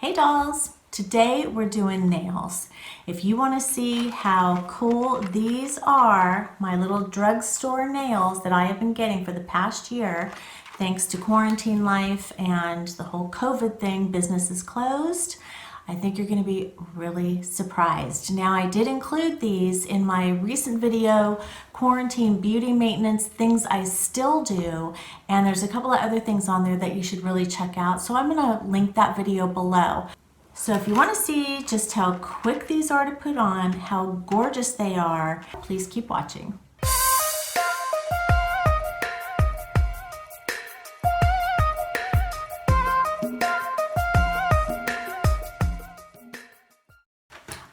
Hey dolls! Today we're doing nails. If you want to see how cool these are, my little drugstore nails that I have been getting for the past year, thanks to quarantine life and the whole COVID thing, business is closed. I think you're going to be really surprised. Now, I did include these in my recent video, quarantine beauty maintenance, things I still do, and there's a couple of other things on there that you should really check out. So I'm going to link that video below. So if you want to see just how quick these are to put on, how gorgeous they are, please keep watching.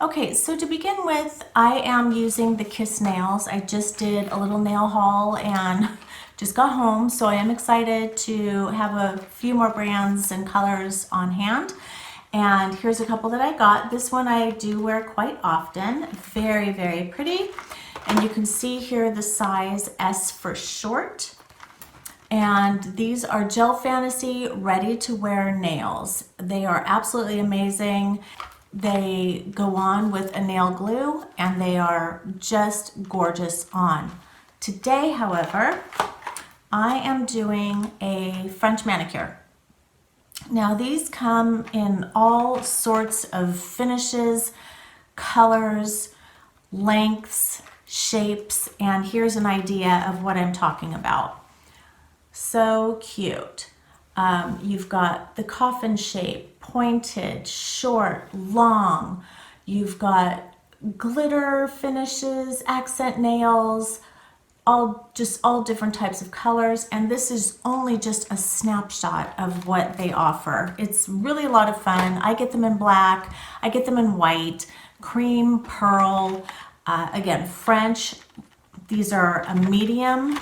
Okay, so to begin with, I am using the Kiss nails. I just did a little nail haul and just got home, so I am excited to have a few more brands and colors on hand. And here's a couple that I got. This one I do wear quite often. Very, very pretty. And you can see here the size S for short. And these are Gel Fantasy ready to wear nails. They are absolutely amazing. They go on with a nail glue and they are just gorgeous on. Today, however, I am doing a French manicure. Now these come in all sorts of finishes, colors, lengths, shapes, and here's an idea of what I'm talking about. So cute. You've got the coffin shape, pointed, short, long. You've got glitter finishes, accent nails, all different types of colors. And this is only just a snapshot of what they offer. It's really a lot of fun. I get them in black, I get them in white, cream, pearl, again, French. These are a medium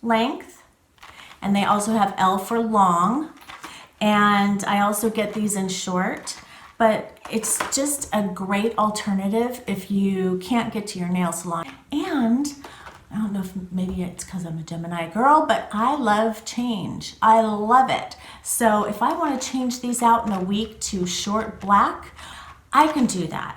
length. And they also have L for long. And I also get these in short, but it's just a great alternative if you can't get to your nail salon. And I don't know if maybe it's because I'm a Gemini girl, but I love change. I love it. So if I want to change these out in a week to short black, I can do that.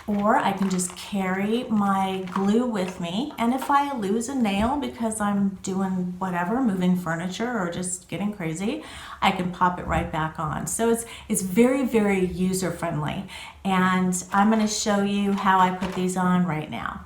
Or I can just carry my glue with me, and if I lose a nail because I'm doing whatever, moving furniture or just getting crazy, I can pop it right back on. So it's very, very user friendly, and I'm going to show you how I put these on right now.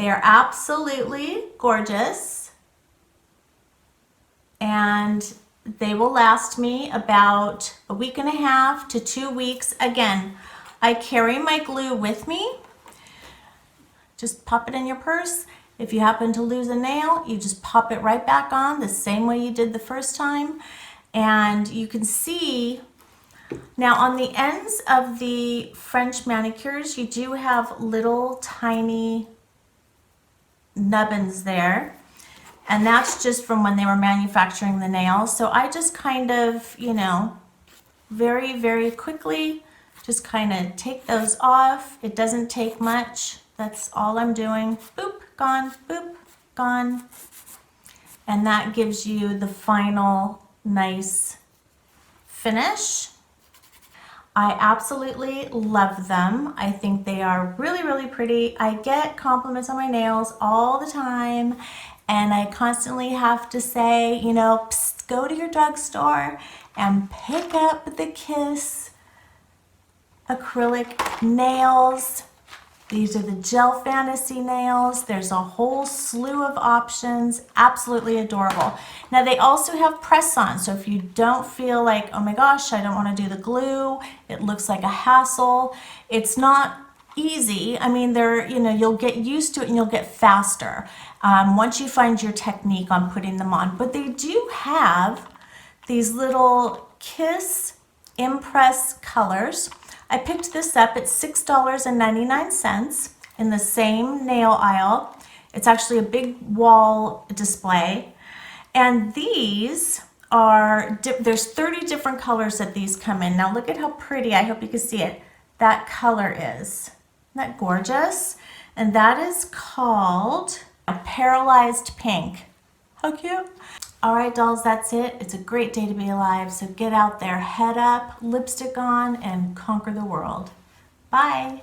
They are absolutely gorgeous, and they will last me about a week and a half to 2 weeks. Again, I carry my glue with me. Just pop it in your purse. If you happen to lose a nail, you just pop it right back on the same way you did the first time. And you can see now on the ends of the French manicures, you do have little tiny nubbins there. And that's just from when they were manufacturing the nails. So I just kind of, you know, very, very quickly just kind of take those off. It doesn't take much. That's all I'm doing. Boop, gone, boop, gone. And that gives you the final nice finish. I absolutely love them. I think they are really, really pretty. I get compliments on my nails all the time, and I constantly have to say, you know, psst, go to your drugstore and pick up the Kiss acrylic nails. These are the Gel Fantasy nails. There's a whole slew of options. Absolutely adorable. Now they also have press-on, so if you don't feel like, oh my gosh, I don't want to do the glue, it looks like a hassle. It's not easy. I mean, they're, you know, you'll get used to it and you'll get faster once you find your technique on putting them on. But they do have these little Kiss Impress colors. I picked this up at $6.99 in the same nail aisle. It's actually a big wall display. And these are, there's 30 different colors that these come in. Now look at how pretty, I hope you can see it, that color is. Isn't that gorgeous? And that is called a Paralyzed Pink. How cute. All right, dolls, that's it. It's a great day to be alive. So get out there, head up, lipstick on, and conquer the world. Bye.